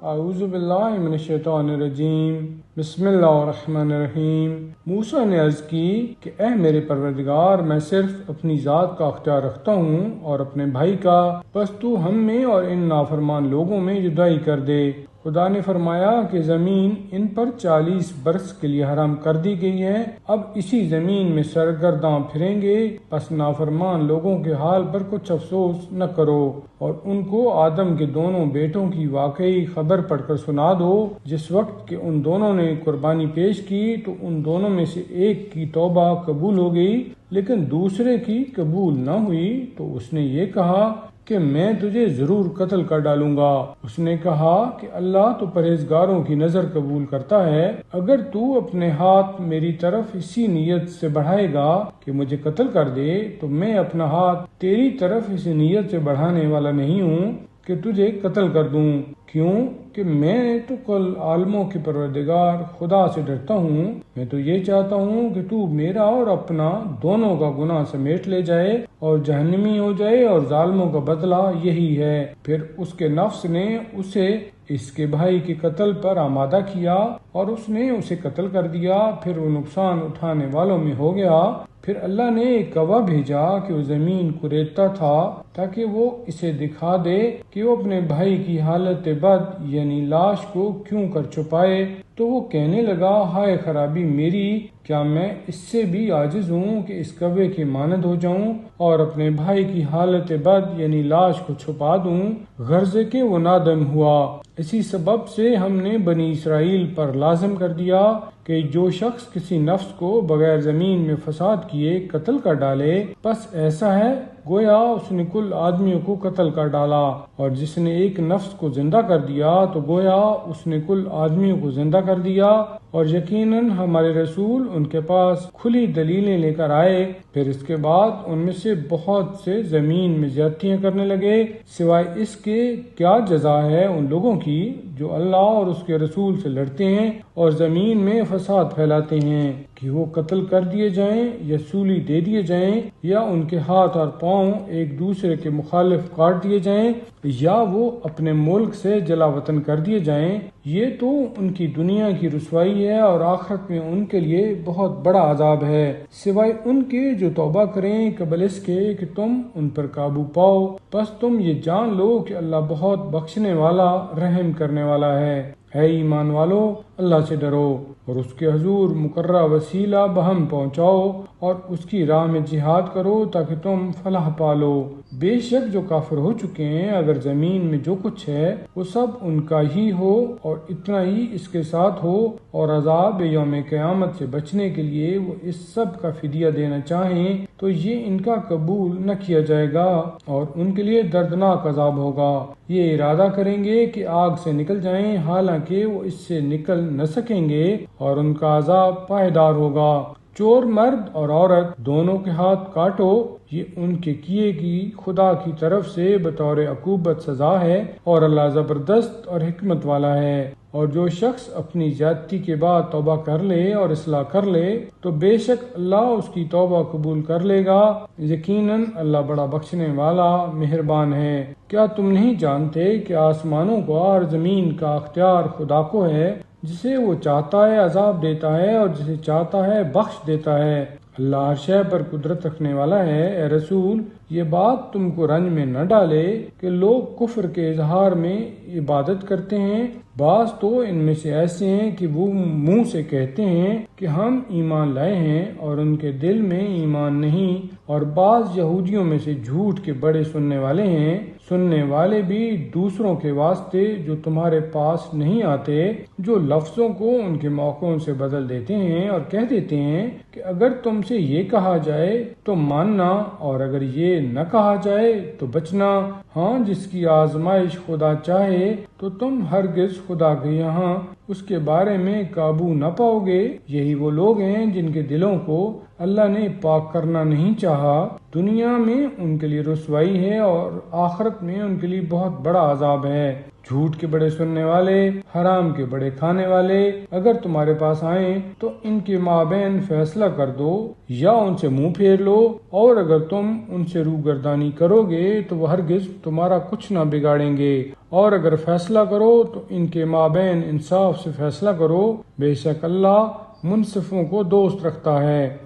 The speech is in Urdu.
اعوذ باللہ من الشیطان الرجیم، بسم اللہ الرحمن الرحیم۔ موسیٰ نے عرض کی کہ اے میرے پروردگار، میں صرف اپنی ذات کا اختیار رکھتا ہوں اور اپنے بھائی کا، بس تو ہم میں اور ان نافرمان لوگوں میں جدائی کر دے۔ خدا نے فرمایا کہ زمین ان پر 40 برس کے لیے حرام کر دی گئی ہے، اب اسی زمین میں سرگرداں پھریں گے، پس نافرمان لوگوں کے حال پر کچھ افسوس نہ کرو اور ان کو آدم کے دونوں بیٹوں کی واقعی خبر پڑھ کر سنا دو۔ جس وقت کہ ان دونوں نے قربانی پیش کی تو ان دونوں میں سے ایک کی توبہ قبول ہو گئی لیکن دوسرے کی قبول نہ ہوئی، تو اس نے یہ کہا کہ میں تجھے ضرور قتل کر ڈالوں گا۔ اس نے کہا کہ اللہ تو پرہیزگاروں کی نظر قبول کرتا ہے، اگر تو اپنے ہاتھ میری طرف اسی نیت سے بڑھائے گا کہ مجھے قتل کر دے تو میں اپنا ہاتھ تیری طرف اسی نیت سے بڑھانے والا نہیں ہوں کہ تجھے قتل کر دوں۔ کیوں کہ میں تو کل عالموں کے پروردگار خدا سے ڈرتا ہوں، میں تو یہ چاہتا ہوں کہ تو میرا اور اپنا دونوں کا گناہ سمیٹ لے جائے اور جہنمی ہو جائے، اور ظالموں کا بدلہ یہی ہے۔ پھر اس کے نفس نے اسے اس کے بھائی کے قتل پر آمادہ کیا اور اس نے اسے قتل کر دیا، پھر وہ نقصان اٹھانے والوں میں ہو گیا۔ پھر اللہ نے ایک گواہ بھیجا کہ وہ زمین کو ریتتا تھا تاکہ وہ اسے دکھا دے کہ وہ اپنے بھائی کی حالت بد یعنی لاش کو کیوں کر چھپائے، تو وہ کہنے لگا ہائے خرابی میری، کیا میں اس سے بھی عاجز ہوں کہ اس کوے کی مانند ہو جاؤں اور اپنے بھائی کی حالت بد یعنی لاش کو چھپا دوں؟ غرض کہ وہ نادم ہوا۔ اسی سبب سے ہم نے بنی اسرائیل پر لازم کر دیا کہ جو شخص کسی نفس کو بغیر زمین میں فساد کیے قتل کر ڈالے، بس ایسا ہے گویا اس نے کل آدمیوں کو قتل کر ڈالا، اور جس نے ایک نفس کو زندہ کر دیا تو گویا اس نے کل آدمیوں کو زندہ کر دیا۔ اور یقیناً ہمارے رسول ان کے پاس کھلی دلیلیں لے کر آئے، پھر اس کے بعد ان میں سے بہت سے زمین میں زیادتیاں کرنے لگے، سوائے اس کے کیا جزا ہے ان لوگوں کی جو اللہ اور اس کے رسول سے لڑتے ہیں اور زمین میں فساد پھیلاتے ہیں، کہ وہ قتل کر دیے جائیں یا سولی دے دیے جائیں یا ان کے ہاتھ اور پاؤں ایک دوسرے کے مخالف کاٹ دیے جائیں یا وہ اپنے ملک سے جلا وطن کر دیے جائیں۔ یہ تو ان کی دنیا کی رسوائی ہے اور آخرت میں ان کے لیے بہت بڑا عذاب ہے، سوائے ان کے جو توبہ کریں قبل اس کے کہ تم ان پر قابو پاؤ، بس تم یہ جان لو کہ اللہ بہت بخشنے والا رحم کرنے والا ہے۔ اے ایمان والو، اللہ سے ڈرو اور اس کے حضور مقررہ وسیلہ بہم پہنچاؤ اور اس کی راہ میں جہاد کرو تاکہ تم فلاح پالو۔ بے شک جو کافر ہو چکے ہیں اگر زمین میں جو کچھ ہے وہ سب ان کا ہی ہو اور اتنا ہی اس کے ساتھ ہو، اور عذاب یوم قیامت سے بچنے کے لیے وہ اس سب کا فدیہ دینا چاہیں تو یہ ان کا قبول نہ کیا جائے گا اور ان کے لیے دردناک عذاب ہوگا۔ یہ ارادہ کریں گے کہ آگ سے نکل جائیں حالانکہ وہ اس سے نکل نہ سکیں گے اور ان کا عذاب پائیدار ہوگا۔ چور مرد اور عورت دونوں کے ہاتھ کاٹو، یہ ان کے کیے کی خدا کی طرف سے بطور عقوبت سزا ہے اور اللہ زبردست اور حکمت والا ہے۔ اور جو شخص اپنی زیادتی کے بعد توبہ کر لے اور اصلاح کر لے تو بے شک اللہ اس کی توبہ قبول کر لے گا، یقیناً اللہ بڑا بخشنے والا مہربان ہے۔ کیا تم نہیں جانتے کہ آسمانوں کا اور زمین کا اختیار خدا کو ہے؟ جسے وہ چاہتا ہے عذاب دیتا ہے اور جسے چاہتا ہے بخش دیتا ہے۔ اللہ ہر شے پر قدرت رکھنے والا ہے۔ اے رسول، یہ بات تم کو رنج میں نہ ڈالے کہ لوگ کفر کے اظہار میں عبادت کرتے ہیں، بعض تو ان میں سے ایسے ہیں کہ وہ منہ سے کہتے ہیں کہ ہم ایمان لائے ہیں اور ان کے دل میں ایمان نہیں، اور بعض یہودیوں میں سے جھوٹ کے بڑے سننے والے ہیں، سننے والے بھی دوسروں کے واسطے جو تمہارے پاس نہیں آتے، جو لفظوں کو ان کے موقعوں سے بدل دیتے ہیں اور کہہ دیتے ہیں کہ اگر تم سے یہ کہا جائے تو ماننا اور اگر یہ نہ کہا جائے تو بچنا۔ ہاں، جس کی آزمائش خدا چاہے تو تم ہرگز خدا کے یہاں اس کے بارے میں قابو نہ پاؤ گے۔ یہی وہ لوگ ہیں جن کے دلوں کو اللہ نے پاک کرنا نہیں چاہا، دنیا میں ان کے لیے رسوائی ہے اور آخرت میں ان کے لیے بہت بڑا عذاب ہے۔ جھوٹ کے بڑے سننے والے، حرام کے بڑے کھانے والے اگر تمہارے پاس آئیں تو ان کے مابین فیصلہ کر دو یا ان سے منہ پھیر لو، اور اگر تم ان سے روگردانی کرو گے تو وہ ہرگز تمہارا کچھ نہ بگاڑیں گے، اور اگر فیصلہ کرو تو ان کے مابین انصاف سے فیصلہ کرو، بے شک اللہ منصفوں کو دوست رکھتا ہے۔